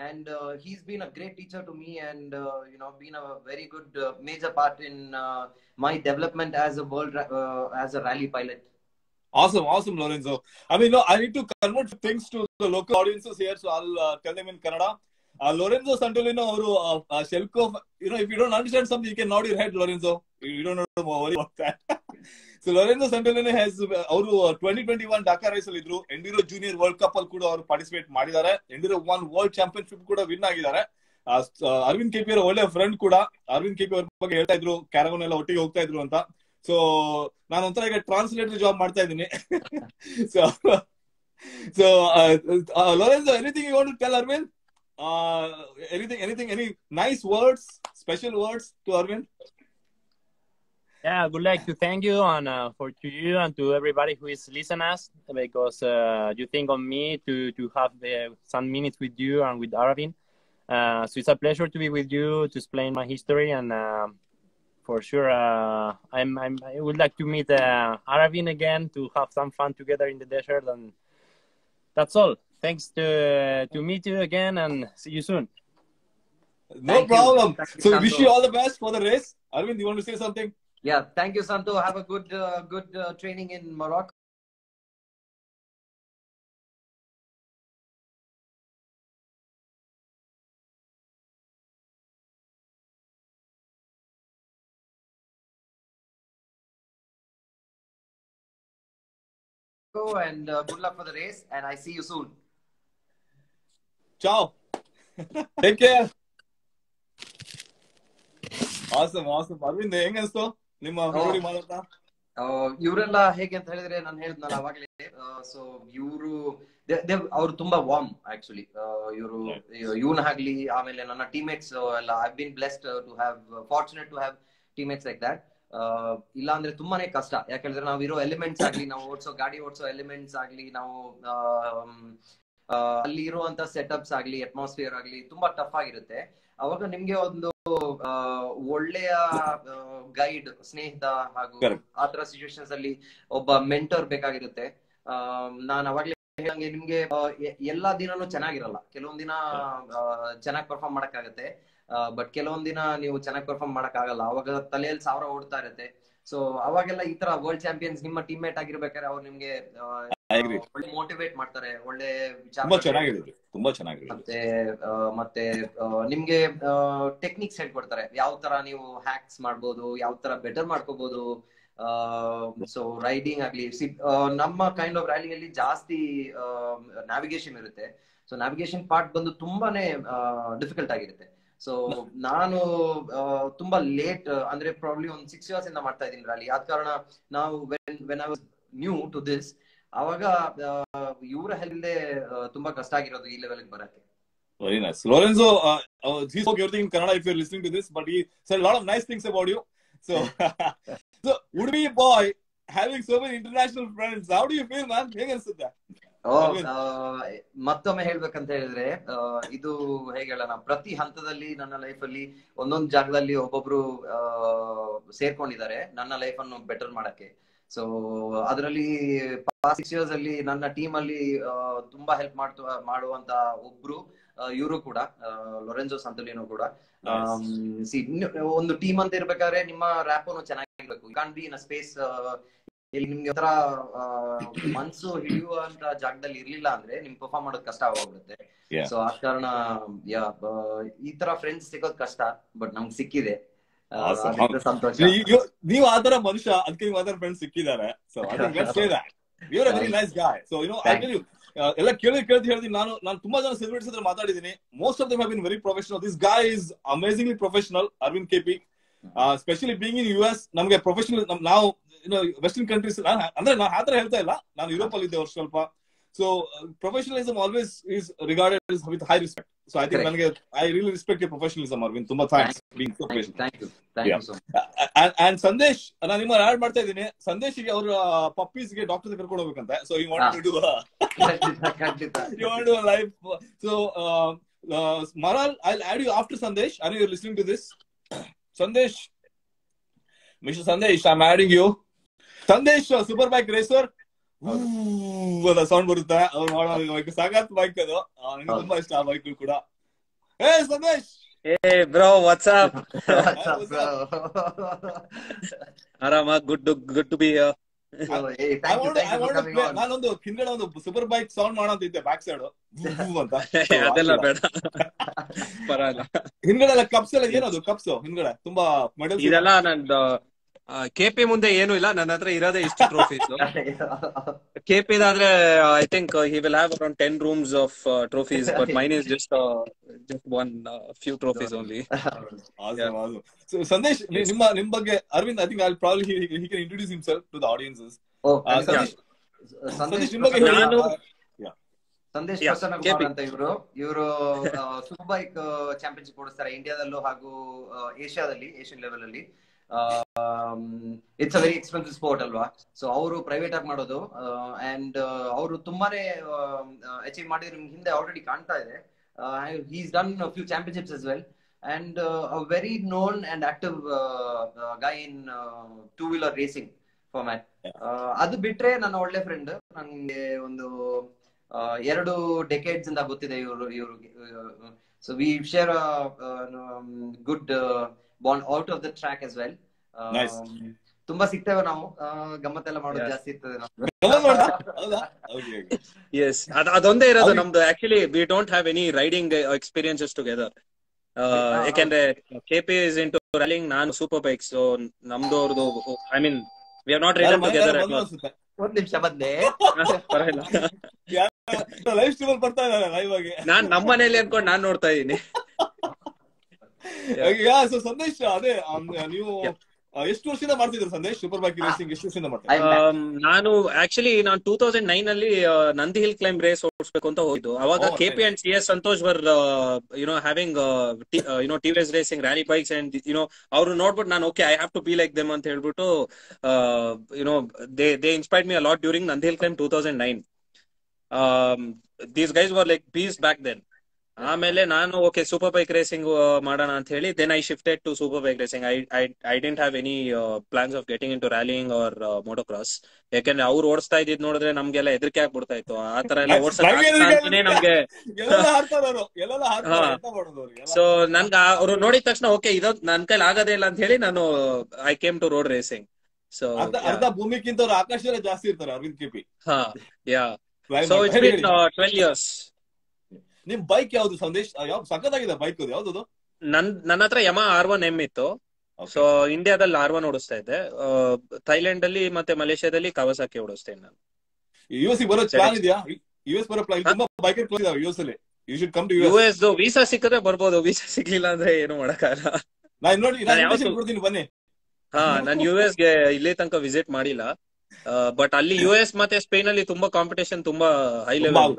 and he's been a great teacher to me, and been a very good major part in my development as a as a rally pilot. Awesome, Lorenzo. I mean, no, I need to convert things to the local audiences here, so I'll tell them in Kannada. Lorenzo Santolino, Shelkov, if you don't understand something, you can nod your head, Lorenzo. You don't know worry about that. So Lorenzo Santolino has 2021 Dakar race ಅಲ್ಲಿ ಇದ್ರು. Enduro Junior World Cup ಅಲ್ಲಿ ಕೂಡ ಅವರು participate ಮಾಡಿದ್ದಾರೆ. Enduro One World Championship ಕೂಡ win ಆಗಿದ್ದಾರೆ. Arvind KP ಅವರ ಒಳ್ಳೆ ಫ್ರೆಂಡ್ ಕೂಡ. ಅರವಿಂದ್ ಕೆಪಿ ಅವ್ರ ಬಗ್ಗೆ ಹೇಳ್ತಾ ಇದ್ರು, ಕ್ಯಾರವನ್ ಎಲ್ಲ ಒಟ್ಟಿಗೆ ಹೋಗ್ತಾ ಇದ್ರು ಅಂತ. ಸೊ ನಾನು ಒಂಥರ ಈಗ ಟ್ರಾನ್ಸ್ಲೇಟರ್ ಜಾಬ್ ಮಾಡ್ತಾ ಇದ್ದೀನಿ. So Lorenzo, anything you want to tell Arvind? Any nice words, special words to Arvind? Yeah, I would like to thank you and to you and to everybody who is listening us, because you think of me to have some minutes with you and with Arvind. So it's a pleasure to be with you to explain my history, and for sure I would like to meet Arvind again to have some fun together in the desert, and that's all. Thanks to meet you again, and see you soon. No problem. So wish you all the best for the race. Arvind, you want to say something? Yeah, thank you, Santo. Have a good training in Morocco. And good luck for the race, and I see you soon. Ciao. Take care. Awesome. Arvind, ಹೆಂಗ ಅನ್ಸ್ತು ನಿಮ್ಮ ನೋಡಿ ಮಾಡೋದಾ? ಇವರೆಲ್ಲ ಹೇಗೆ ಅಂತ ಹೇಳಿದ್ರೆ, ನಾನು ಹೇಳಿದ್ನಲ್ಲ ಅವಾಗಲೇ, ಸೊ ಅವ್ರು ತುಂಬಾ ವಾರ್ಮ್ ಆಕ್ಚುಲಿ. ಇವನ್ ಆಗ್ಲಿ, ಆಮೇಲೆ ನನ್ನ ಟೀಮ್ಮೇಟ್ಸ್ ಎಲ್ಲ, I been blessed to have fortunate to have teammates like that. ಇಲ್ಲ ಅಂದ್ರೆ ತುಂಬಾನೇ ಕಷ್ಟ. ಯಾಕಂದ್ರೆ ನಾವು ಇರೋ ಎಲಿಮೆಂಟ್ಸ್ ಆಗ್ಲಿ, ನಾವು ಗಾಡಿ ಓಡಿಸೋ ಎಲಿಮೆಂಟ್ಸ್ ಆಗ್ಲಿ, ನಾವು ಅಲ್ಲಿ ಇರುವಂತ ಸೆಟಪ್ಸ್ ಆಗ್ಲಿ, ಅಟ್ಮಾಸ್ಫಿಯರ್ ಆಗ್ಲಿ ತುಂಬಾ ಟಫ್ ಆಗಿರುತ್ತೆ. ಅವಾಗ ನಿಮ್ಗೆ ಒಂದು ಒಳ್ಳೆಯ ಗೈಡ್, ಸ್ನೇಹಿತ ಹಾಗೂ ಆತರ ಸಿಚುವೇಶನ್ಸ್ ಅಲ್ಲಿ ಒಬ್ಬ ಮೆಂಟರ್ ಬೇಕಾಗಿರುತ್ತೆ. ನಾನು ಅವಾಗ್ಲೇ ಹೇಳಂಗೆ, ನಿಮ್ಗೆ ಎಲ್ಲಾ ದಿನನೂ ಚೆನ್ನಾಗಿರಲ್ಲ. ಕೆಲವೊಂದ್ ದಿನ ಚೆನ್ನಾಗಿ ಪರ್ಫಾರ್ಮ್ ಮಾಡಕ್ಕಾಗತ್ತೆ, ಬಟ್ ಕೆಲವೊಂದ್ ದಿನ ನೀವು ಚೆನ್ನಾಗಿ ಪರ್ಫಾರ್ಮ್ ಮಾಡಕ್ ಆಗಲ್ಲ. ಅವಾಗ ತಲೆಯಲ್ಲಿ 1000 ಓಡ್ತಾ ಇರುತ್ತೆ. ಸೊ ಅವಾಗೆಲ್ಲ ಈ ತರ ವರ್ಲ್ಡ್ ಚಾಂಪಿಯನ್ಸ್ ನಿಮ್ಮ ಟೀಮ್ಮೇಟ್ ಆಗಿರ್ಬೇಕಾದ್ರೆ ಅವ್ರು ನಿಮ್ಗೆ ಒಳ್ಳೆ ಮೋಟಿವೇಟ್ ಮಾಡ್ತಾರೆ, ಒಳ್ಳೆ ವಿಚಾರ, ತುಂಬಾ ಚೆನ್ನಾಗಿದೆ. ಮತ್ತೆ ನಿಮ್ಗೆ ಟೆಕ್ನಿಕ್ಸ್ ಹೇಳ್ಕೊಡ್ತಾರೆ, ಯಾವ ತರ ನೀವು ಹ್ಯಾಕ್ಸ್ ಮಾಡ್ಬೋದು, ಯಾವ ತರ ಬೆಟರ್ ಮಾಡ್ಕೋಬಹುದು. ಸೊ ರೈಡಿಂಗ್ ಆಗ್ಲಿ, ನಮ್ಮ ಕೈಂಡ್ ಆಫ್ ರ್ಯಾಲಿಯಲ್ಲಿ ಜಾಸ್ತಿ ನ್ಯಾವಿಗೇಷನ್ ಇರುತ್ತೆ. ಸೊ ನ್ಯಾವಿಗೇಷನ್ ಪಾರ್ಟ್ ಬಂದು ತುಂಬಾನೇ ಡಿಫಿಕಲ್ಟ್ ಆಗಿರುತ್ತೆ. ಸೊ ನಾನು ತುಂಬಾ ಲೇಟ್, ಅಂದ್ರೆ ಪ್ರಾಬ್ಲಿ ಒಂದು 6 years ಇಂದ ಮಾಡ್ತಾ ಇದ್ದೀನಿ ರ್ಯಾಲಿ. ಆದ ಕಾರಣ ನಾವು when I was new to this, ಅವಾಗ ಇವರ ಹೆಲ್ದೆ ತುಂಬಾ ಕಷ್ಟ ಆಗಿರೋದು ಈ ಲೆವೆಲ್ ಬರಕ್ಕೆ. Very nice. Lorenzo, he spoke everything in Kannada if you're listening to this, but he said a lot of nice things about you. So, Udupi boy, having so many international friends, how do you feel, man? ಹೇಗೆ ಅನ್ಸುತ್ತೆ? ಮತ್ತೊಮ್ಮೆ ಹೇಳ್ಬೇಕಂತ ಹೇಳಿದ್ರೆ, ಇದು ಹೇಗೆ ಹೇಳೋಣ, ಪ್ರತಿ ಹಂತದಲ್ಲಿ ನನ್ನ ಲೈಫ್ ಅಲ್ಲಿ ಒಂದೊಂದು ಜಾಗದಲ್ಲಿ ಒಬ್ಬೊಬ್ರು ಸೇರ್ಕೊಂಡಿದ್ದಾರೆ ನನ್ನ ಲೈಫ್ ಅನ್ನು ಬೆಟರ್ ಮಾಡಕ್ಕೆ. ಸೊ ಅದರಲ್ಲಿ ಪಾಸ್ಟ್ 6 years ಅಲ್ಲಿ ನನ್ನ ಟೀಮ್ ಅಲ್ಲಿ ತುಂಬಾ ಹೆಲ್ಪ್ ಮಾಡುವಂತ ಒಬ್ರು ಇವರು ಕೂಡ, ಲೊರೆನ್ಜೋ ಸಂತೋಲಿನೋ ಕೂಡ. ಒಂದು ಟೀಮ್ ಅಂತ ಇರ್ಬೇಕಾದ್ರೆ ನಿಮ್ಮ ರ್ಯಾಪೋನು ಚೆನ್ನಾಗಿರ್ಬೇಕು. You can't be in a space ಇಲ್ಲಿ ನಿಮ್ಗೆ ಒಂಥರ ಮನ್ಸು ಹಿಡಿಯುವಂತ ಜಾಗದಲ್ಲಿ ಇರ್ಲಿಲ್ಲ ಅಂದ್ರೆ ನಿಮ್ ಪರ್ಫಾರ್ಮ್ ಮಾಡೋದು ಕಷ್ಟ ಆಗೋಗ್ಬಿಡುತ್ತೆ. ಸೊ ಆ ಕಾರಣ ಈ ತರ ಫ್ರೆಂಡ್ಸ್ ಸಿಗೋದ್ ಕಷ್ಟ, ಬಟ್ ನಮ್ಗೆ ಸಿಕ್ಕಿದೆ, ಸಂತೋಷ. ನೀವು ಆತರ ಮನುಷ್ಯ, ಅದಕ್ಕೆ ನೀವು ಆತರ ಫ್ರೆಂಡ್ಸ್ ಸಿಕ್ಕಿದ್ದಾರೆ. So you're a very nice guy. So I tell you, ಎಲ್ಲ ಕೇಳ್ತಿ ಹೇಳ್ತೀನಿ. ನಾನು ತುಂಬಾ ಜನ ಸೆಲೆಬ್ರಿಟೀಸ್ ಹತ್ರ ಮಾತಾಡಿದ್ದೀನಿ. Most of them have been very professional. This guy is amazingly professional, Aravind KP. Specially being in US, ನಮ್ಗೆ ಪ್ರೊಫೆಷನಲ್, ನಾವು ವೆಸ್ಟರ್ನ್ ಕಂಟ್ರೀಸ್, ಅಂದ್ರೆ ನಾನು ಆತರ ಹೇಳ್ತಾ ಇಲ್ಲ, ನಾನು ಯುರೋಪ್ ಅಲ್ಲಿ ಇದ್ದೆ ಸ್ವಲ್ಪ. So professionalism always is regarded with high respect. So I think ನನಗೆ I really respect your professionalism, Aravind. ತುಂಬಾ thanks being so patient. And Sandesh, ನಾನು ನಿಮ್ಮ ಆಡ್ ಮಾಡ್ತಾ ಇದ್ದೀನಿ. ಸಂದೇಶ್ಗೆ ಅವ್ರ ಪಪ್ಪೀಸ್ ಗೆ ಡಾಕ್ಟರ್ ಕರ್ಕೊಂಡು ಹೋಗ್ಬೇಕಂತೆ. So you want to do life. So Maral, I'll add you after Sandesh. I know you're listening to this. Sandesh, Mr. Sandesh, I'm adding you. Sandesh, super bike racer. Sound ಬರುತ್ತೆ ಅವ್ರು ಮಾಡೋ ಸಾಕಾತ್ bike ಅದು. ನನಗೆ ತುಂಬಾ ಇಷ್ಟ ಆ bike ಕೂಡ. ಹೇ Sandesh. Hey bro, what's up? What's up, What's bro? Arama, good to be here. So, hey, thank you for coming on. ನಾನೊಂದು ಹಿಂದ್ಗಡೆ ಒಂದು ಸೂಪರ್ ಬೈಕ್ ಸೌಂಡ್ ಮಾಡೋ ಇದ್ದೆ ಬ್ಯಾಕ್ ಸೈಡ್ ಅಂತ. ಅದೆಲ್ಲ ಬೇಡ, ಪರವಾಗಿಲ್ಲ. ಹಿಂದ್ಗಡೆ ಎಲ್ಲ ಕಪ್ಸ್ ಎಲ್ಲ ಏನದು ಕಪ್ಸ್ ಹಿಂದ್ಗಡೆ ತುಂಬಾ ಮೆಡಲ್ಸ್. ಇದೆಲ್ಲ ನಂದು ಕೆಪಿ ಮುಂದೆ ಏನು ಇಲ್ಲ, ನನ್ನ ಹತ್ರ ಇರೋದೇ ಇಷ್ಟು ಟ್ರೋಫೀಸ್. ಕೆಪಿ ಆದ್ರೆ I think he will have around 10 rooms of trophies, but mine is just one few trophies only. Awesome. So Sandesh, ನಿಮ್ಮ ಬಗ್ಗೆ Arvind, I think I'll probably he can introduce himself to the audiences. Sandesh ನಿಮ್ಮ ಬಗ್ಗೆ ಹೇಳಿ. ಸಂದೇಶ್ ಪ್ರಸನ್ನ ಕುಮಾರ್ ಅಂತ ಇವರು super bike championship ಓಡಿಸ್ತಾರೆ ಇಂಡಿಯಾದಲ್ಲೂ ಹಾಗೂ Asian level ಅಲ್ಲಿ. It's a very expensive sport ಅಲ್ವಾ, ಸೊ ಅವರು ಪ್ರೈವೇಟ್ ಆಗಿ ಮಾಡೋದು. ಅಂಡ್ ಅವರು ತುಂಬಾನೇ ಅಚೀವ್ ಮಾಡಿದ್ರು, ನಿಮ್ಗೆ ಹಿಂದೆ ಆಲ್ರೆಡಿ ಕಾಣ್ತಾ ಇದೆ. He's done few championships as well, and a very known and active guy in two-wheeler racing format. ಅದು ಬಿಟ್ರೆ ನನ್ನ ಒಳ್ಳೆ ಫ್ರೆಂಡ್, ನನಗೆ ಒಂದು 2 ಡೆಕೇಡ್ಸ್ ಇಂದ ಗೊತ್ತಿದೆ ಇವರು. So we share good bond out of the track as well. ತುಂಬಾ ಸಿಗ್ತೇವೆ ನಾವು, ಗಮ್ಮತ್ತೆಲ್ಲ ಮಾಡೋದು ಜಾಸ್ತಿ ಇರ್ತದೆ. Yes, ಅದೊಂದೇ ಇರೋದು ನಮ್ದು. Actually we don't have any riding experiences together. ಯಾಕೆಂದ್ರೆ ಕೆಪಿ ಇಸ್ ಇಂಟು ರೈಡಿಂಗ್, ನಾನು ಸೂಪರ್ ಬೈಕ್. ಸೊ ನಮ್ದು ಅವ್ರದ್ದು, I mean we have not ridden together. ಒಂದ್ ನಿಮಿಷ ಬಂದೆ, ಪರವಾಗಿಲ್ಲ. ಲೈವ್ ಸ್ಟ್ರೀಮ್ ಬರ್ತಾ ಇದ್ದಾರೆ ಲೈವ್ ಆಗಿ. ನಾನ್ ನಮ್ಮ ಮನೇಲಿ ಅನ್ಕೊಂಡು ನಾನ್ ನೋಡ್ತಾ ಇದೀನಿ. ಸೊ ಸಂದೇಶ್, ಅದೇ ನೀವು ಎಷ್ಟು ವರ್ಷದಿಂದ ಮಾಡ್ತಿದ್ರು ಸಂದೇಶ್ ಸೂಪರ್ ಬೈಕ್ ರೇಸಿಂಗ್? ಎಷ್ಟು ವರ್ಷದಿಂದ ಮಾಡ್ತೀವಿ? ನಾನು 2009 ಅಲ್ಲಿ ನಂದಿ ಹಿಲ್ ಕ್ಲೈಂಬ್ ರೇಸ್ ಓಡಿಸ್ಬೇಕು ಅಂತ ಹೋಗಿದ್ದು. ಅವಾಗ KP and CS Santosh were having TVS racing rally bikes and ಅವ್ರು ನೋಡ್ಬಿಟ್ಟು ನಾನು okay I have to be like them ಅಂತ ಹೇಳ್ಬಿಟ್ಟು they inspired me a lot during Nandi hill climb 2009. These guys were like beasts back then. ಆಮೇಲೆ ನಾನು okay super bike racing ಮಾಡೋಣ ಅಂತ ಹೇಳಿ then I shifted to super bike racing. I didn't have any plans of getting into rallying or motocross. ಯಾಕಂದ್ರೆ ಅವ್ರು ಓಡಿಸ್ತಾ ಇದ್ ನೋಡಿದ್ರೆ ನಮ್ಗೆಲ್ಲ ಹೆದರಿಕೆ ಆಗ್ಬಿಡ್ತಾ ಇತ್ತು. ಆ ತರ ಎಲ್ಲ ಓಡಿಸಕ್ಕೆ ನಮ್ಗೆ. ಸೊ ನನ್ಗೆ ಅವ್ರು ನೋಡಿದ ತಕ್ಷಣ ಓಕೆ ಇದು ನನ್ ಕೈಲಿ ಆಗದೇ ಇಲ್ಲ ಅಂತ ಹೇಳಿ ನಾನು I came to road racing. So ಅರ್ಧ ಭೂಮಿಕ್ಕಿಂತ ಅವ್ರು ಆಕಾಶದಲ್ಲೇ ಜಾಸ್ತಿ ಇರ್ತಾರೆ ಅರವಿಂದ್ ಕೆಪಿ. ಹಾ, yeah. So it's been 12 years. ನಿಮ್ ಬೈಕ್ ಯಾವ್ದು ಸಂದೇಶ್? ಯಾವ್ದು ಸಖತ್ತಾಗಿದೆ ಬೈಕ್? ಯಾವ್ದು? ನನ್ನ ಹತ್ರ ಯಮಾ R1M ಇತ್ತು. ಸೊ ಇಂಡಿಯಾದಲ್ಲಿ R1 ಓಡಿಸ್ತಾ ಇದ್ದೆ. ಥೈಲ್ಯಾಂಡ್ ಅಲ್ಲಿ ಮತ್ತೆ ಮಲೇಷ್ಯಾದಲ್ಲಿ ಕವಾಸಾಕಿ ಓಡಿಸ್ತೇನೆ ನಾನು. US ಬರೋ ಪ್ಲಾನ್ ಇದೆಯಾ? US ಬರೋ ಪ್ಲಾನ್? ತುಂಬಾ ಬೈಕ್ ಇದಾವೆ US ಅಲ್ಲಿ. You should come to US. Visa ಸಿಕ್ಕಿದ್ರೆ ಬರ್ಬೋದು, ವೀಸಾ ಸಿಗ್ಲಿಲ್ಲ ಅಂದ್ರೆ ಏನು ಮಾಡಕ್ಕಾಗಲ್ಲ. ನಾನು ಬನ್ನಿ. ಹಾ, ನಾನು US ಗೆ ಇಲ್ಲಿ ತನಕ ವಿಸಿಟ್ ಮಾಡಿಲ್ಲ. ಬಟ್ ಅಲ್ಲಿ US ಮತ್ತೆ ಸ್ಪೇನ್ ಅಲ್ಲಿ ತುಂಬಾ ಕಾಂಪಿಟೇಷನ್, ತುಂಬಾ high level.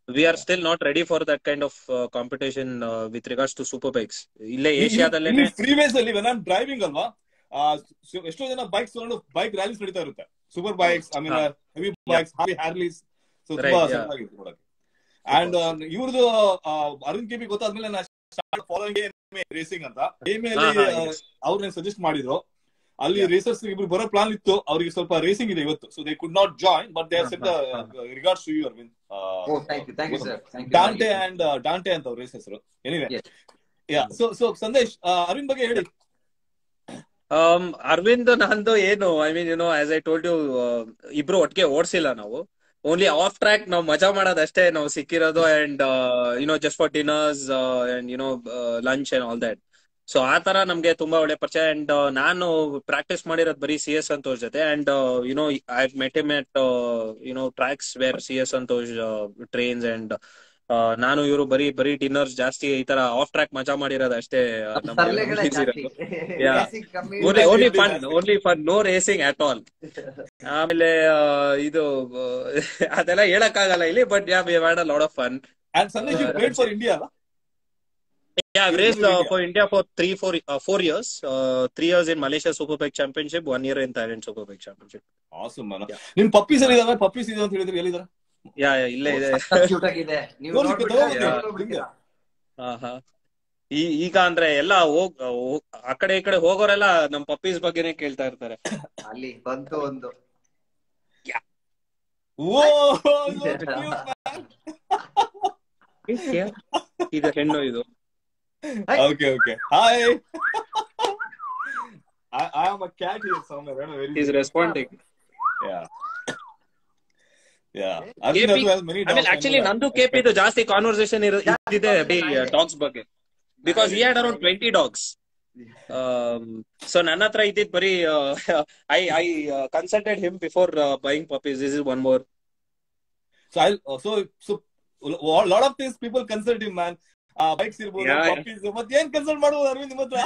We are still not ready for that kind of competition with regards to super bikes. ಇಲ್ಲೇ ಏಷ್ಯಾದಲ್ಲೇನೆ ಫ್ರೀವೇಸ್ ಅಲ್ಲಿ when I'm driving ಅಲ್ವಾ, ಎಷ್ಟೋ ಜನ ಬೈಕ್ಸ್ ತಗೊಂಡು ಬೈಕ್ ರ್ಯಾಲೀಸ್ ನಡೀತಾ ಇರುತ್ತೆ. Super bikes, I mean heavy bikes, Harleys. So ತುಂಬಾ ಚೆನ್ನಾಗಿರುತ್ತೆ ನೋಡಕ್ಕೆ. ಅಂಡ್ ಇವ್ರದ್ದು ಅರುಣ್ ಕೆಪಿ ಗೊತ್ತಾದ್ಮೇಲೆ ನಾನು ಸ್ಟಾರ್ಟ್ ಫಾಲೋಯಿಂಗ್ ರೇಸಿಂಗ್ ಅಂತ ಅವ್ರನ್ನ ಸಜೆಸ್ಟ್ ಮಾಡಿದ್ರು. ಅಲ್ಲಿ ರೇಸರ್ಸ್ ಇಬ್ರು ಬರೋ ಪ್ಲಾನ್ ಇತ್ತು, ಅವ್ರಿಗೆ ಸ್ವಲ್ಪ ರೇಸಿಂಗ್ ಇದೆ ಇವತ್ತು. So they could not join, but they send regards to you Arvind. ಡಾಂಟೆ ಅಂತ ಅವ್ರ ರೇಸ್ ಹೆಸರು. ಎನಿವೆ, ಸೊ ಸಂದೇಶ್, ಅರವಿಂದ್ ಬಗ್ಗೆ ಹೇಳಿ. ಅರವಿಂದ್ ನಂದು ಏನು, I mean as I told you, ಇಬ್ರು ಒಟ್ಟಿಗೆ ಓಡಿಸಿಲ್ಲ ನಾವು. ಓನ್ಲಿ ಆಫ್ ಟ್ರ್ಯಾಕ್ ನಾವು ಮಜಾ ಮಾಡೋದಷ್ಟೇ ನಾವು ಸಿಕ್ಕಿರೋದು. And just for dinners and lunch and all that. So ಆ ತರ ನಮ್ಗೆ ತುಂಬಾ ಒಳ್ಳೆ ಪರಿಚಯ. ಅಂಡ್ ನಾನು ಪ್ರಾಕ್ಟೀಸ್ ಮಾಡಿರೋದು ಬರೀ CS ಸಂತೋಷ್ ಜೊತೆ. And I met him at tracks where CS Santosh trains. And ನಾನು ಇವರು ಬರೀ ಡಿನ್ನರ್ಸ್ ಜಾಸ್ತಿ ಈ ತರ ಆಫ್ ಟ್ರ್ಯಾಕ್ ಮಜಾ ಮಾಡಿರೋದು ಅಷ್ಟೇ. Only fun, no racing at all. ಆಮೇಲೆ ಇದು ಅದೆಲ್ಲ ಹೇಳಕ್ ಆಗಲ್ಲ ಇಲ್ಲಿ, but yeah, we had a lot of fun. And Sandesh, you played for India, huh? Yeah, I've raced for India for 4 years. 3 years in Malaysia Superbike Championship, 1 year in Thailand Superbike Championship. Awesome, man. ನಿಮ್ puppies ಎಲ್ಲ ಇದಾವೆ? Puppies ಇದೆ ಅಂತ ಹೇಳಿದ್ರೆ ಎಲ್ಲಿದ್ದಾರೆ? ಯಾ, ಇಲ್ಲೇ ಇದೆ. ಈಗ ಅಂದ್ರೆ ಎಲ್ಲ ಆ ಕಡೆ ಈ ಕಡೆ ಹೋಗೋರೆಲ್ಲ ನಮ್ ಪಪ್ಪೀಸ್ ಬಗ್ಗೆನೇ ಕೇಳ್ತಾ ಇರ್ತಾರೆ. ಅಲ್ಲಿ ಬಂತು ಒಂದು. ಇದು ಹೆಣ್ಣು ಇದು. Okay, okay. Hi. I am a cat here somewhere. I don't know where He's responding. Yeah. Yeah. Arvind also has many I mean, dogs. actually, ನಂದು KP ಇದು ಜಾಸ್ತಿ ಕಾನ್ವರ್ಸೇಷನ್ ಇದ್ದಿದೆ ಡಾಗ್ಸ್ ಬಗ್ಗೆ. Because he had around 20 dogs. So ನನ್ನ ಹತ್ರ ಇದ್ದಿದ್ ಬರೀ I consulted him before buying puppies. This is one more. So a lot of things people consult him, man. Bikes irbodu, puppies, ಮತ್ತೆ ಏನ್ consult ಮಾಡೋದು ಅರವಿಂದ್ ನಿಮ್ಮ ಹತ್ರ?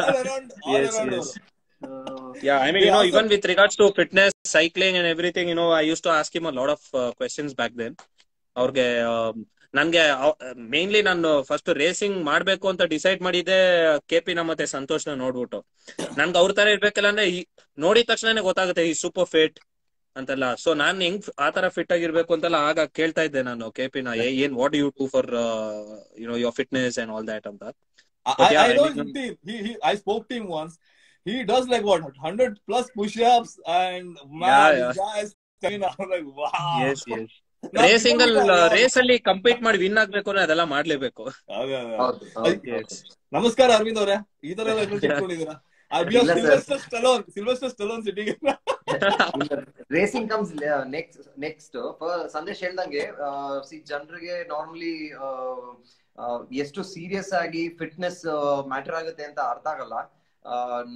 All around. Yes. Yeah, I mean, even with regards to fitness, cycling and everything, I used to ask him a lot of questions back then. ಅವ್ರಿಗೆ ನನ್ಗೆ mainly ನಾನು first racing ಮಾಡ್ಬೇಕು ಅಂತ ಡಿಸೈಡ್ ಮಾಡಿದ್ದೆ KP ಮತ್ತೆ ಸಂತೋಷ್ನ ನೋಡ್ಬಿಟ್ಟು. ನನ್ಗೆ ಅವ್ರ ತರ ಇರ್ಬೇಕಲ್ಲ ಅಂದ್ರೆ ನೋಡಿದ ತಕ್ಷಣನೇ ಗೊತ್ತಾಗುತ್ತೆ ಈ ಸೂಪರ್ ಫಿಟ್ ಅಂತೆಲ್ಲ. ಸೊ ನಾನ್ ಹೆಂಗ್ ಆತರ ಫಿಟ್ ಆಗಿರ್ಬೇಕು ಅಂತೆಲ್ಲ ಆಗ ಕೇಳ್ತಾ ಇದ್ದೆ ನಾನು KP ನ, ಏನ್ what you do for your fitness and all that ಅಂತ. I know his team. I spoke to him once. He does like what 100+ push-ups and guys. I'm like, wow. Yes. Race ಅಲ್ಲಿ compete ಮಾಡಿ win ಆಗ್ಬೇಕು ಅಂದ್ರೆ ಅದೆಲ್ಲ ಮಾಡ್ಲೇಬೇಕು. ನಮಸ್ಕಾರ ಅರವಿಂದ್ ಅವರೇ, ಈ ತರ ಎಲ್ಲ ಇಟ್ಕೊಂಡಿದ್ದೀರಾ? Sylvester Stallone sitting. Racing comes next. Sandesh ಹೇಳ್ದಂಗೆ ಜನರಿಗೆ ನಾರ್ಮಲಿ ಎಷ್ಟು ಸೀರಿಯಸ್ ಆಗಿ ಫಿಟ್ನೆಸ್ ಮ್ಯಾಟರ್ ಆಗುತ್ತೆ ಅಂತ ಅರ್ಥ ಆಗಲ್ಲ.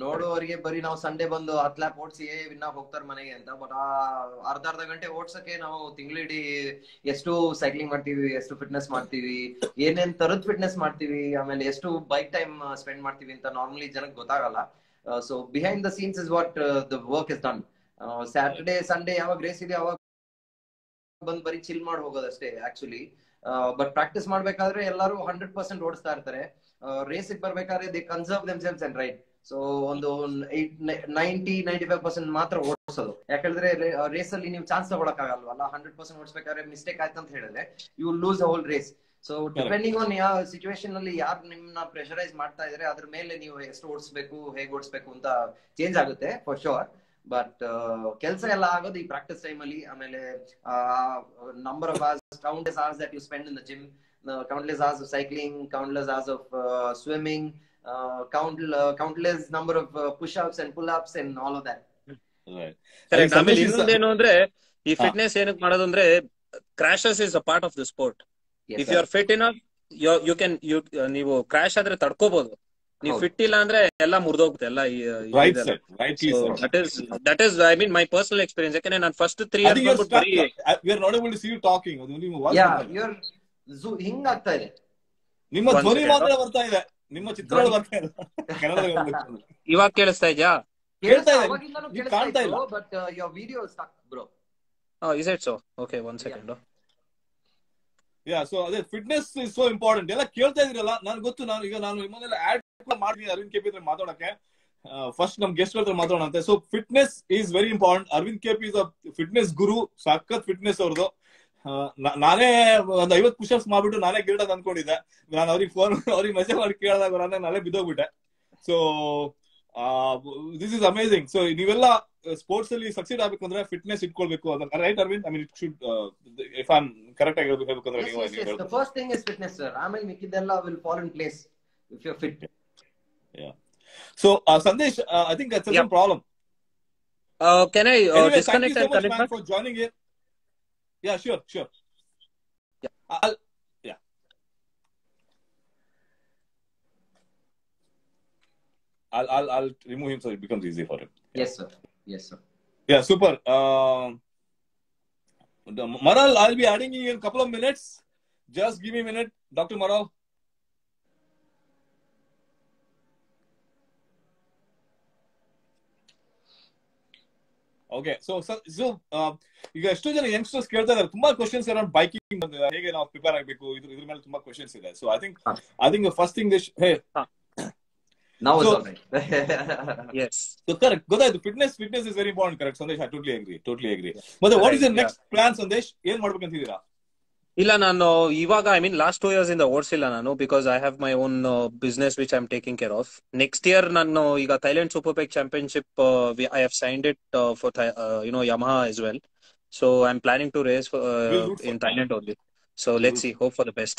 ನೋಡುವವರಿಗೆ ಬರೀ ನಾವು ಸಂಡೇ ಬಂದು 10 ಲ್ಯಾಪ್ ಓಡಿಸಿ ವಿನ್ ಆಗಿ ಹೋಗ್ತಾರೆ ಮನೆಗೆ ಅಂತ. ಬಟ್ ಅರ್ಧ ಗಂಟೆ ಓಡ್ಸಕ್ಕೆ ನಾವು ತಿಂಗಳಿಡೀ ಎಷ್ಟು ಸೈಕ್ಲಿಂಗ್ ಮಾಡ್ತೀವಿ, ಎಷ್ಟು ಫಿಟ್ನೆಸ್ ಮಾಡ್ತೀವಿ, ಏನೇನ್ ತರದ್ ಫಿಟ್ನೆಸ್ ಮಾಡ್ತೀವಿ, ಆಮೇಲೆ ಎಷ್ಟು ಬೈಕ್ ಟೈಮ್ ಸ್ಪೆಂಡ್ ಮಾಡ್ತೀವಿ ಅಂತ ನಾರ್ಮಲಿ ಜನಕ್ಕೆ ಗೊತ್ತಾಗಲ್ಲ. So behind the scenes is what the work is done. Saturday Sunday ಯಾವಾಗ ರೇಸ್ ಇದೆ ಅವಾಗ ಬಂದ್ ಬರೀ ಚಿಲ್ ಮಾಡಿ ಹೋಗೋದಷ್ಟೇ ಆಕ್ಚುಲಿ. ಬಟ್ ಪ್ರಾಕ್ಟೀಸ್ ಮಾಡ್ಬೇಕಾದ್ರೆ ಎಲ್ಲರೂ 100% ಓಡಿಸ್ತಾ ಇರ್ತಾರೆ. ರೇಸ್ ಬರ್ಬೇಕಾದ್ರೆ they conserve themselves and write. So ಒಂದು 90-95% ಮಾತ್ರ ಓಡಿಸೋದು. ಯಾಕಂದ್ರೆ ರೇಸ್ ಅಲ್ಲಿ ನೀವು ಚಾನ್ಸ್ ತಗೊಳಕ್ ಆಗಲ್ವಲ್ಲ. 100% ಓಡಿಸ್ಬೇಕಾದ್ರೆ ಮಿಸ್ಟೇಕ್ ಆಯ್ತು ಅಂತ ಹೇಳಿದ್ರೆ you lose the whole race. So depending on ಯಾವ ಸಿಚುವೇಶನ್ ಅಲ್ಲಿ ಯಾರು ನಿಮ್ನ ಪ್ರೆಷರೈಸ್ ಮಾಡ್ತಾ ಇದ್ರೆ ಅದ್ರ ಮೇಲೆ ನೀವು ಎಷ್ಟು ಓಡಿಸ್ಬೇಕು, ಹೇಗೆ ಓಡಿಸ್ಬೇಕು ಅಂತ ಚೇಂಜ್ ಆಗುತ್ತೆ ಫಾರ್ ಶೋರ್. ಬಟ್ ಕೆಲಸ ಎಲ್ಲ ಆಗೋದು ಈ ಪ್ರಾಕ್ಟೀಸ್ ಟೈಮ್ ಅಲ್ಲಿ. ಆಮೇಲೆ number of hours, countless hours that you spend in the gym, countless hours of cycling, countless hours of swimming, countless number of push-ups and pull-ups and all of that. Correct. ಆಮೇಲೆ ಇನ್ನೊಂದೇನು ಅಂದ್ರೆ ಈ fitness ಏನಕ್ಕೆ ಮಾಡೋದು ಅಂದ್ರೆ crashes is a part of the sport. Yes, if you are fit enough, you can ನೀವು crash ಆದ್ರೆ ತಡ್ಕೋಬಹುದು. ನೀವು ಫಿಟ್ ಇಲ್ಲ ಅಂದ್ರೆ ಎಲ್ಲ ಮುರಿದೋಗುತ್ತೆ ಎಲ್ಲ. That is I mean my personal experience. ಯಾಕಂದ್ರೆ ನಾನು ಫಸ್ಟ್ 3 years ಬರೀ we are not able to see you talking. ಹಿಂಗ್ ಆಗ್ತಾ ಇದೆ. ನಿಮ್ಮ ಧ್ವನಿ ಮಾತ್ರ ಬರ್ತಾ ಇದೆ, ನಿಮ್ಮ ಚಿತ್ರಗಳು ಬರ್ತಾ ಇದೆ. ಇವಾಗ ಕೇಳಿಸ್ತಾ ಇದೆಯಾ? ಕೇಳ್ತಾ ಇದೆ, ಕಾಣ್ತಾ ಇಲ್ಲ. But your video is stuck bro. Oh, is it so? Okay, one second. Yeah, so ಅದೇ ಫಿಟ್ನೆಸ್ ಇಸ್ ಸೋ ಇಂಪಾರ್ಟೆಂಟ್. ಎಲ್ಲ ಕೇಳ್ತಾ ಇದ್ರಲ್ಲ, ನಾನು ಗೊತ್ತು. ನಾನು ನಿಮ್ಮನ್ನೆಲ್ಲ ಆಡ್ ಮಾಡ್ತೀನಿ ಅರವಿಂದ್ KP ಹತ್ರ ಮಾತಾಡಕ್ಕೆ. ಫಸ್ಟ್ ನಮ್ ಗೆಸ್ಟ್ ಹತ್ರ ಮಾತಾಡೋಣ ಅಂತ. So fitness is very important. Aravind KP is a fitness guru. ಸಖತ್ ಫಿಟ್ನೆಸ್ ಅವ್ರದ್ದು. ನಾನೇ ಒಂದ್ 50 ಪುಷಪ್ಸ್ ಮಾಡ್ಬಿಟ್ಟು ನಾನೇ ಗಿರಡ್ ಅನ್ಕೊಂಡಿದ್ದೆ. ನಾನು ಅವ್ರಿಗೆ ಮೆಸೇಜ್ ಮಾಡಿ ಕೇಳಿದಾಗ ನಾನೇ ಬಿದ್ದೋಗ್ಬಿಟ್ಟೆ. So this is amazing. So ನೀವೆಲ್ಲ ಸ್ಪೋರ್ಟ್ಸ್ ಅಲ್ಲಿ ಸಕ್ಸೀಡ್ ಆಗ್ಬೇಕು ಅಂದ್ರೆ ಫಿಟ್ನೆಸ್ ಇಟ್ಕೊಳ್ಬೇಕು. Right Aravind? I mean it should, if I am correct ಆಗಿ ಹೇಳ್ಬೇಕು ಅಂದ್ರೆ ನೀವು the first thing is fitness sir. ಆಮೇಲೆ ಮಿಕ್ಕಿದೆಲ್ಲ will fall in place if you're fit. Yeah. So Sandesh, I think that's a problem. Can I anyway, disconnect and connect back? For joining in. Yeah, sure. Yeah. I'll remove him so it becomes easy for him. Yes sir. Yeah, super. Maral, I'll be adding you in a couple of minutes. Just give me a minute, Dr. Maral. Okay, so ಈಗ ಎಷ್ಟೋ ಜನ youngsters ಕೇಳ್ತಾ ಇದ್ದಾರೆ, ತುಂಬಾ questions around biking ಬಂದಿದೆ, ಹೇಗೆ ನಾವು prepare ಆಗಬೇಕು, ಇದ್ರ ಮೇಲೆ ತುಂಬಾ ಕ್ವಶನ್ಸ್ ಇದೆ. So I think first thing now is all right. Yes, so correct, ಗೊತ್ತಾಯ್ತು. Fitness is very important. Correct Sandesh, I totally agree. ಮತ್ತೆ what is your next plan Sandesh? ಏನ್ ಮಾಡ್ಬೇಕಂತಿದ್ದೀರಾ? ಇಲ್ಲ, ನಾನು ಇವಾಗ ಐ ಮೀನ್ ಲಾಸ್ಟ್ 2 years ಇಂದ ಓಡಿಸಿಲ್ಲ ನಾನು, because I have my own business which I am taking care of. Next year ನಾನು ಈಗ Thailand super bike championship I have signed it for Yamaha as well. So I'm planning to race in Thailand only. So let's see. Hope for the best.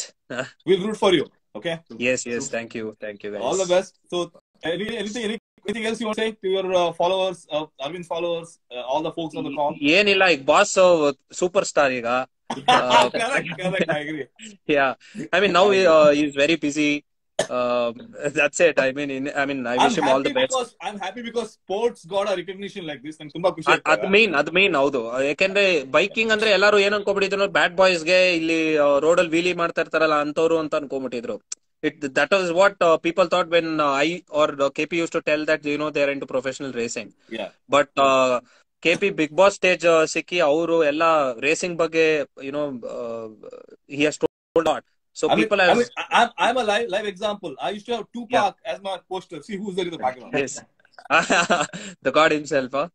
We'll root for you. Okay. Yes. Super. Thank you, guys. All the best. So, anything else you want to say to your followers, Arvind followers, all the folks on the call? ಏನಿಲ್ಲ, ಈಗ boss super star ಈಗ. Correct. I agree. Yeah, I mean now he's very busy. That's it. I mean, I wish him all the best. I'm happy because sports got a recognition like this. ನಂಗೆ ತುಂಬಾ ಖುಷಿ ಅದ್ main ಹೌದು. ಯಾಕೆಂದ್ರೆ biking ಅಂದ್ರೆ ಎಲ್ಲಾರು ಏನ್ ಅನ್ಕೊಂಡ್ಬಿಟ್ಟಿದ್ರು, ಬ್ಯಾಡ್ boys ಗೆ ಇಲ್ಲಿ ರೋಡ್ ಅಲ್ಲಿ ವೀಲಿ ಮಾಡ್ತಾ ಇರ್ತಾರಲ್ಲ ಅಂತವ್ರು ಅಂತ ಅನ್ಕೊಂಡ್ಬಿಟ್ಟಿದ್ರು. That was what people thought when I or KP used to tell that they're into professional racing. Yeah. But KP Big Boss stage ಸಿಕ್ಕಿ ಅವರು ಎಲ್ಲ ರೇಸಿಂಗ್ ಬಗ್ಗೆ he has told a lot. So I'm a live example. I used to have Tupac as my poster. See who's there in the background. Yes. The God himself, huh?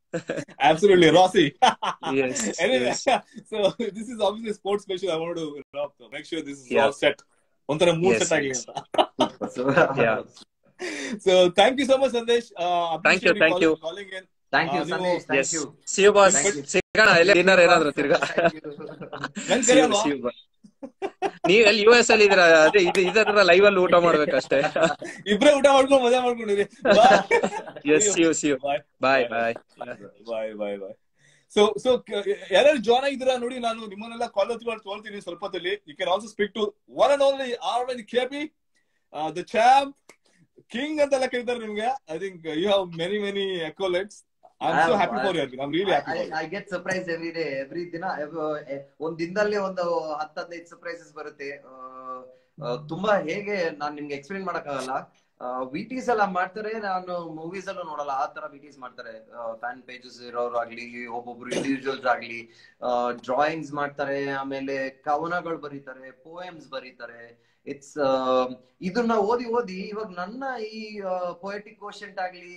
Absolutely, Rossi. Yes. Anyway, so this is obviously a sports special. I wanted to make sure this is all set. ಒಂಥರ mood set ಆಗಲಿ ಅಂತ. So thank you so much, Sandesh. Thank you. Calling in. Thank you, Sandesh. Thank you. See you, boss. ಸಿಗೋಣ dinner ಏನಾದ್ರು ತಿರ್ಗಾ. See you, boss. ನೀವ್ ಎಲ್ಲಿ US ಅಲ್ಲಿ ಇದೀರಾ? ಅದೇ ಇದರ ಲೈವ್ ಅಲ್ಲಿ ಊಟ ಮಾಡ್ಬೇಕಷ್ಟೇ. ಇಬ್ರೇ ಊಟ ಮಾಡ್ಕೊಂಡು ಮಜಾ ಮಾಡ್ಕೊಂಡಿರಿ. Yes, see you. Bye. So ಯಾರು ಜಾಯ್ನ್ ಆಗಿದ್ದೀರಾ ನೋಡಿ, ನಾನು ನಿಮ್ಮನ್ನೆಲ್ಲ ಕಾಲ್ ತೊಗೊಳ್ತೀನಿ ಸ್ವಲ್ಪ ಹೊತ್ತಲ್ಲಿ. You can also speak to one and only Arvind KP, the champ, king ಅಂತೆಲ್ಲ ಕರೀತಾರೆ ನಿಮ್ಗೆ. I think you have many accolades. I'm so happy for you. I'm really happy for you. I get surprised every day. Every ದಿನ ಒಂದ್ ದಿನದಲ್ಲಿ ಒಂದು 10-15 surprises ಬರುತ್ತೆ. ತುಂಬಾ ಹೇಗೆ ನಾನ್ ನಿಮ್ಗೆ ಎಕ್ಸ್ಪ್ಲೇನ್ ಮಾಡಕ್ಕಾಗಲ್ಲ. ವಿಟೀಸ್ ಎಲ್ಲ ಮಾಡ್ತಾರೆ, ನಾನು ಮೂವೀಸ್ ಅಲ್ಲೂ ನೋಡಲ್ಲ. ಆ ತರ ವಿಟೀಸ್ ಮಾಡ್ತಾರೆ. ಫ್ಯಾನ್ ಪೇಜಸ್ ಇರೋರು ಆಗ್ಲಿ, ಒಬ್ಬೊಬ್ರು ಇಂಡಿವಿಜುವಲ್ಸ್ ಆಗ್ಲಿ, ಡ್ರಾಯಿಂಗ್ಸ್ ಮಾಡ್ತಾರೆ, ಆಮೇಲೆ ಕವನಗಳು ಬರೀತಾರೆ, ಪೋಯಮ್ಸ್ ಬರೀತಾರೆ. ಇಟ್ಸ್ ಇದನ್ನ ಓದಿ ಇವಾಗ ನನ್ನ ಈ ಪೊಯೆಟಿಕ್ ಕೋಶೆಂಟ್ ಆಗ್ಲಿ,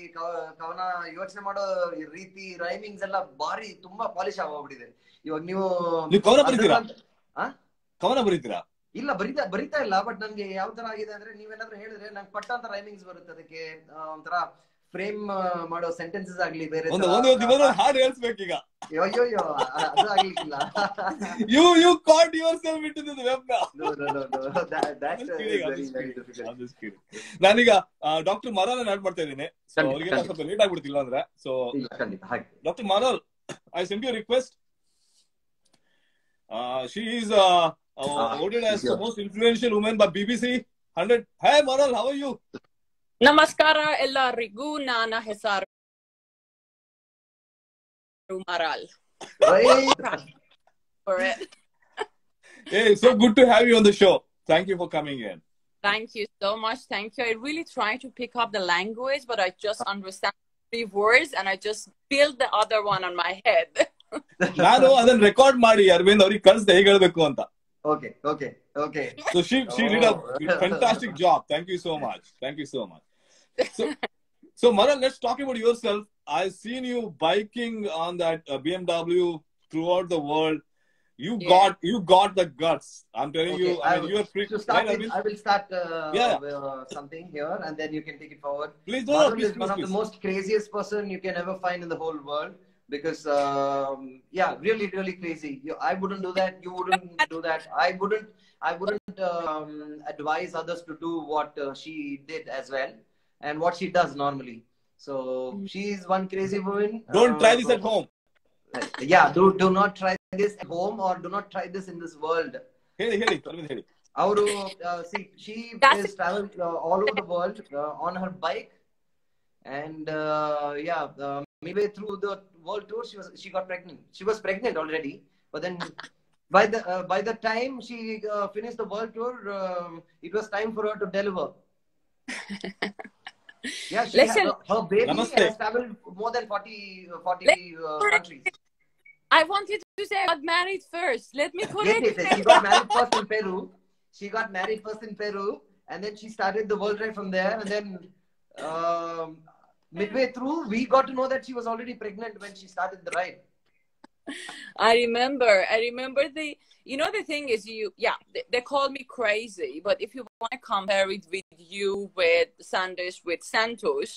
ಕವನ ಯೋಚನೆ ಮಾಡೋ ರೀತಿ, ರೈಮಿಂಗ್ಸ್ ಎಲ್ಲ ಬಾರಿ ತುಂಬಾ ಪಾಲಿಶ್ ಆಗೋಗ್ಬಿಟ್ಟಿದೆ. ಇವಾಗ ನೀವು ಕವನ ಬರೀತೀರಾ? ಇಲ್ಲ, ಬರಿತಾ ಇಲ್ಲ. ಬಟ್ ನನ್ಗೆ ಯಾವ ತರ ಆಗಿದೆ ಅಂದ್ರೆ, ನೀವೇನಾದ್ರೂ ಹೇಳಿದ್ರೆ ನಂಗೆ ಪಟ್ಟ ಅಂತ ರೈಮಿಂಗ್ಸ್ ಬರುತ್ತೆ. ಅದಕ್ಕೆ ಒಂಥರ ಫ್ರೇಮ್ ಮಾಡೋ ಸೆಂಟೆನ್ಸಸ್ ಆಗ್ಲಿ, ಬೇರೆ ಹಾಡು ಹೇಳ್ಸ್ಬೇಕೀಗ. ಅಯ್ಯೋ ಅದು ಆಗ್ಲಿಕ್ಕಿಲ್ಲ. You caught yourself into this web now. No, that's very difficult. ನಾನೀಗ ಡಾಕ್ಟರ್ ಮರಾಲ್ ಆಡ್ ಮಾಡ್ತಾ ಇದ್ದೀನಿ. ಅವ್ರಿಗೆ ಸ್ವಲ್ಪ ಲೇಟ್ ಆಗ್ಬಿಡ್ತಿಲ್ಲ ಅಂದ್ರೆ. So doctor Maral, I sent you a request. She is voted as the most influential woman by BBC 100. Hey Maral, how are you? ನಮಸ್ಕಾರ ಎಲ್ಲರಿಗೂ. ನನ್ನ ಹೆಸರು Maral. Hey, so good to have you on the show. Thank you for coming in. Thank you so much. Thank you. I really try to pick up the language, but I just understand 3 words and I just build the other one on my head. ನಾನು ಅದನ್ನ record ಮಾಡಿ ಅರವಿಂದ್ ಅವ್ರಿಗೆ ಕಳಿಸ್ದೆ ಹೇಗೆ ಹೇಳ್ಬೇಕು ಅಂತ. Okay. So she did a fantastic job. Thank you so much. So Maral, let's talk about yourself. I've seen you biking on that BMW throughout the world. You got the guts. I'm telling you. I mean, you are free. I will start something here, and then you can take it forward. Please, Maral is one of the most craziest person you can ever find in the whole world. Because really crazy. I wouldn't do that. You wouldn't do that. I wouldn't advise others to do what she did as well, and what she does normally. So she is one crazy woman. Don't try this at home. Do not try this at home, or do not try this in this world. Heli. She has traveled all over the world on her bike, and midway through the world tour, she got pregnant. She was pregnant already, but then by the time she finished the world tour, it was time for her to deliver. Her baby has traveled more than 40 countries. I wanted to say I got married first. Let me correct it. She got married first in Peru, and then she started the world ride from there, and then midway through, we got to know that she was already pregnant when she started the ride. I remember the thing is, they call me crazy, but if you want to compare it with you, with Sandesh, with Santosh,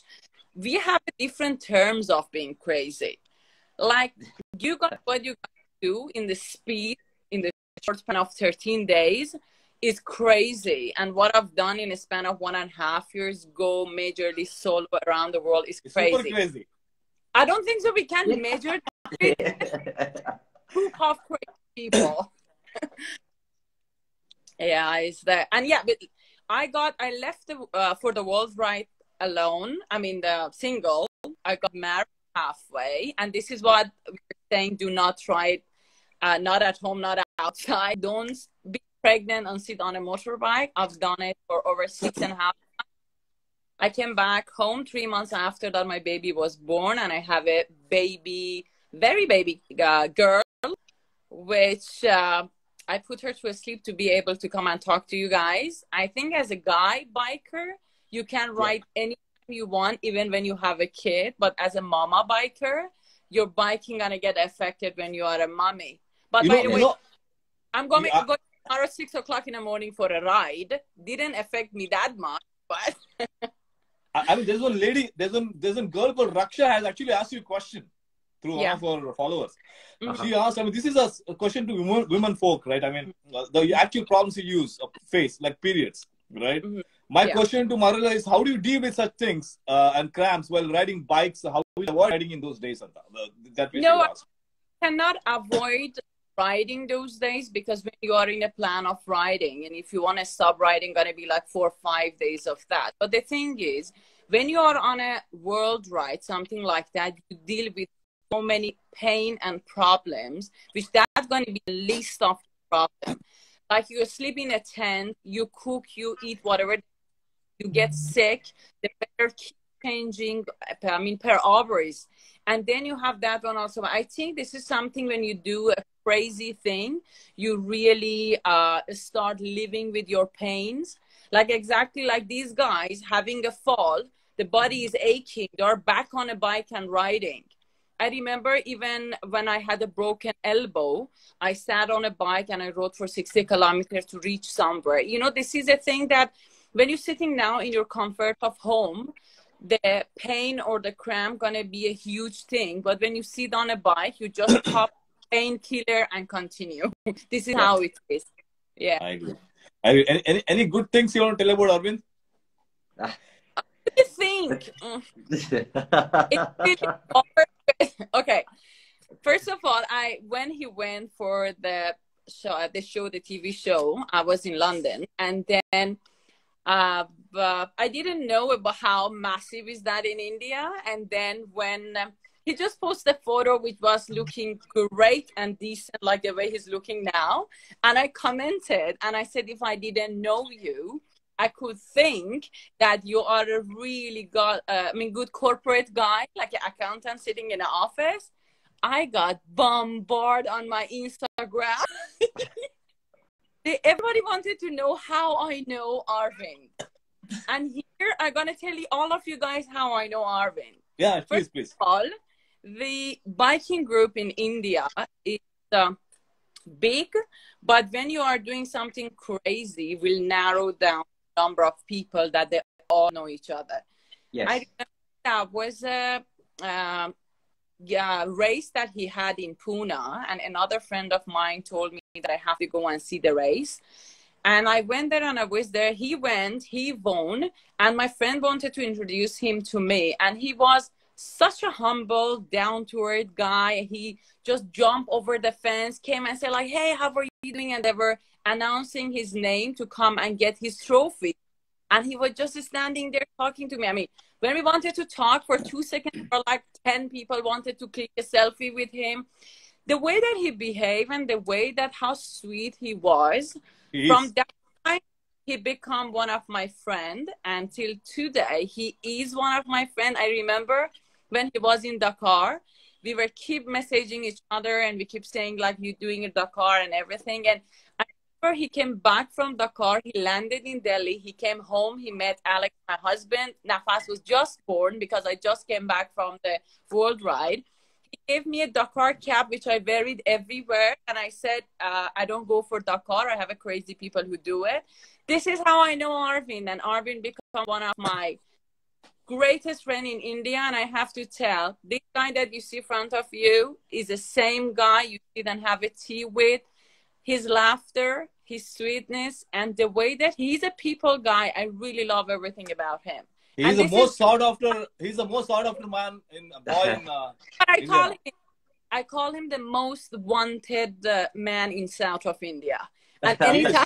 we have different terms of being crazy. Like, you got what you got to do in the speed, in the short span of 13 days is crazy. And what I've done in a span of 1.5 years, go majorly solo around the world, is It's crazy. super crazy. I don't think so. We can measure group of crazy people. Yeah, it's that. And yeah, but I left for the world right alone. I mean, the single. I got married halfway, and this is what we're saying: do not try it. Not at home, not outside. Don't be pregnant and sit on a motorbike. I've done it for over 6.5 months. I came back home 3 months after that my baby was born, and I have a baby, very baby girl, which I put her to sleep to be able to come and talk to you guys. I think as a guy biker, you can ride anytime you want, even when you have a kid. But as a mama biker, your biking gonna get affected when you are a mommy. But by the way, I'm going tomorrow at 6 o'clock in the morning for a ride. Didn't affect me that much, but I mean, there's one lady, there's a girl called Raksha has actually asked you a question through one of our followers. She asked, I mean, this is a question to women folk, right? I mean, the actual problems you face, like periods, right? My question to Marilla is, how do you deal with such things and cramps while riding bikes? How do you avoid riding in those days? No, I cannot avoid riding those days, because when you are in a plan of riding, and if you want to stop riding, gonna be like 4 or 5 days of that. But the thing is, when you are on a world ride, something like that, you deal with so many pain and problems, which that's going to be the least of the problem. Like you sleep in a tent, you cook, you eat whatever, you get sick, the better keep changing, I mean, per hours. And then you have that one also. I think this is something when you do a crazy thing, you really start living with your pains. Like exactly like these guys having a fall, the body is aching, they're back on a bike and riding. I remember even when I had a broken elbow, I sat on a bike and I rode for 60 kilometers to reach somewhere. You know, this is a thing that when you're sitting now in your comfort of home, the pain or the cramp gonna be a huge thing. But when you sit on a bike, you just pop painkiller and continue. This is how it is. Yeah. I agree. Any good things you want to tell about Arvind? What do you think? It's really okay. First of all, when he went for the TV show, I was in London, and then I didn't know about how massive is that in India. And then when he just posted a photo which was looking great and decent, like the way he's looking now, and I commented and I said, if I didn't know you, I could think that you are a really good corporate guy, like an accountant sitting in an office. I got bombarded on my Instagram. Everybody wanted to know how I know Arvind. And here I'm going to tell you, all of you guys, how I know Arvind. Yeah, please. First of all, the biking group in India is big, but when you are doing something crazy, will narrow down the number of people that they all know each other. Yes. I remember that was a race that he had in Pune, and another friend of mine told me that I have to go and see the race. And I went there and I was there. He went, he won, and my friend wanted to introduce him to me. And he was such a humble, down-to-earth guy. He just jumped over the fence, came and said like, hey, how are you doing? And they were announcing his name to come and get his trophy. And he was just standing there talking to me. I mean, when we wanted to talk for 2 seconds, or like 10 people wanted to click a selfie with him. The way that he behaved and the way that how sweet he was, from that time, he became one of my friends. Until today, he is one of my friends. I remember when he was in Dakar, we were keep messaging each other and we keep saying like, you're doing a Dakar and everything. And I remember he came back from Dakar. He landed in Delhi. He came home. He met Alex, my husband. Nafas was just born because I just came back from the world ride. He gave me a Dakar cap, which I buried everywhere. And I said, I don't go for Dakar. I have a crazy people who do it. This is how I know Arvind. And Arvind became one of my greatest friend in India. And I have to tell, this guy that you see in front of you is the same guy you sit and have a tea with. his laughter, his sweetness, and the way that he's a people guy. I really love everything about him. He's the most sought after. He's the most sought after man in India. I call him the most wanted man in south of India. And anytime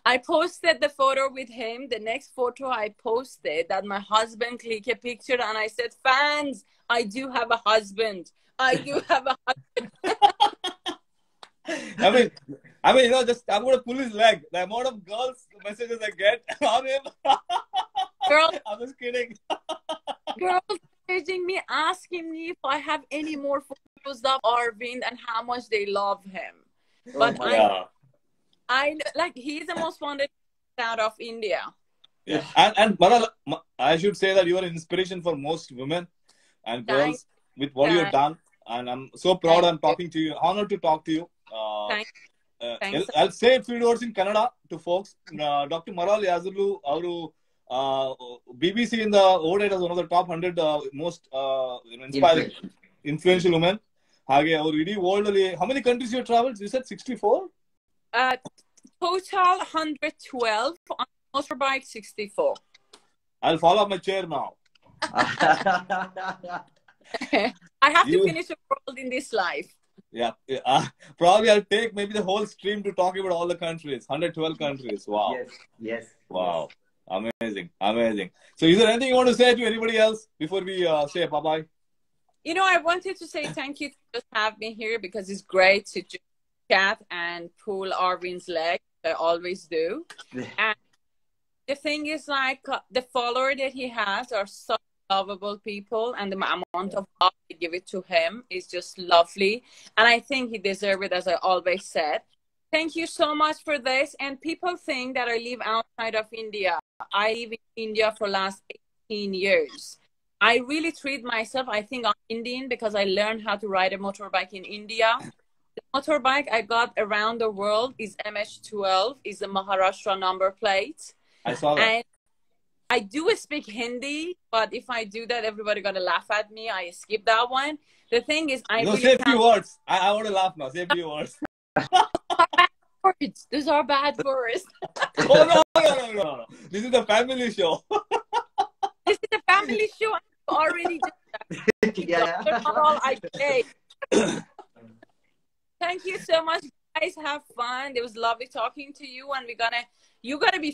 I posted the photo with him, the next photo I posted that my husband clicked a picture, and I said, fans, I do have a husband. I do have a husband. I mean, just I'm gonna pull his leg. The amount of girls messages I get on him. Girl, I'm just kidding. Girls messaging me, asking me if I have any more photos of Arvind and how much they love him. But I like, he's the most wanted out of India. Yeah, and Maral, I should say that you are an inspiration for most women and girls with what you have done, and I'm so proud. I'm talking to you. Honored to talk to you. I'll say a few words in Kannada to folks. Dr. Maral Yazulu, ಅವರು BBC in the voted as one of the top 100 most inspiring, influential women. ಹಾಗೆ ಅವರು ಇಡೀ world ಅಲ್ಲಿ, how many countries you traveled? You said 64? Total 112, on motorbike 64. I'll fall off my chair now. I have to finish the world in this life. Yeah. Probably I'll take maybe the whole stream to talk about all the countries. 112 countries. Wow. Yes. Wow. Amazing. So is there anything you want to say to anybody else before we say bye-bye? You know, I wanted to say thank you to just have me here, because it's great to just chat and pull Arvind's leg. I always do. And the thing is, like, the follower that he has are so lovable people, and the amount of love we give it to him is just lovely. And I think he deserves it, as I always said. Thank you so much for this. And people think that I live outside of India. I live in India for the last 18 years. I really treat myself, I think I'm Indian, because I learned how to ride a motorbike in India. The motorbike I got around the world is MH12, is the Maharashtra number plate. I saw that. And I do speak Hindi, but if I do that, everybody gonna laugh at me. I skip that one. The thing is, say a few words. I want to laugh now. Say a few words. Those are bad words. Oh, no. This is a family show. This is a family show. I'm already did that. Yeah. That's all I say. Thank you so much, guys. Have fun. It was lovely talking to you, and you're gonna be